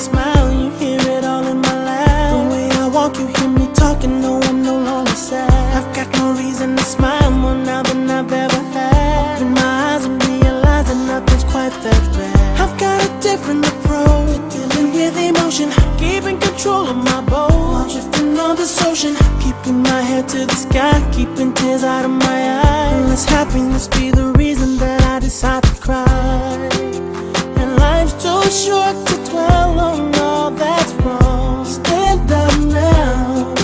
smile, you hear it all in my laugh. The way I walk, you hear me talking, no, I'm no longer sad. I've got no reason to smile more now than I've ever had. Open my eyes and realize that nothing's quite that bad. I've got a different approach, dealing with emotion, keeping control of my boat. I'm drifting on this ocean, keeping my head to the sky, keeping tears out of my eyes. Unless happiness be the reason that I decide to cry. And life's too short to dwell on all that's wrong. Stand up now,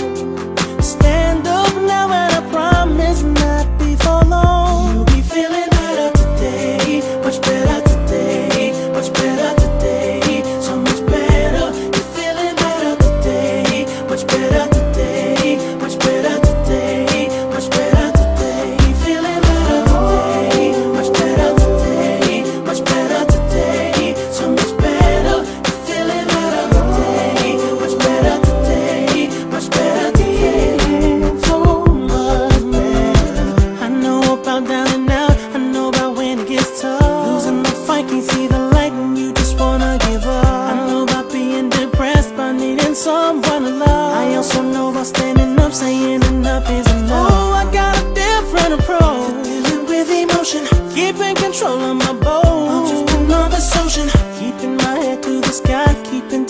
stand up now, and I promise not before long. You'll be feeling better today, much better today, much better today, so much better. You're feeling better today, much better today, much better today, much better today. You're feeling better today, much better today, much better today, so much better. You're feeling better today, much better today, much better today, so much better. I know about down and out, I know about when it gets tough. Losing the fight, can't see the light and you just wanna give up. I know about being depressed, by needing someone to love. I also know about standing up, saying enough is enough. Oh, I got a different approach, dealing with emotion, keeping control of my boat. I'm drifting on this ocean, keeping my head to the sky, keeping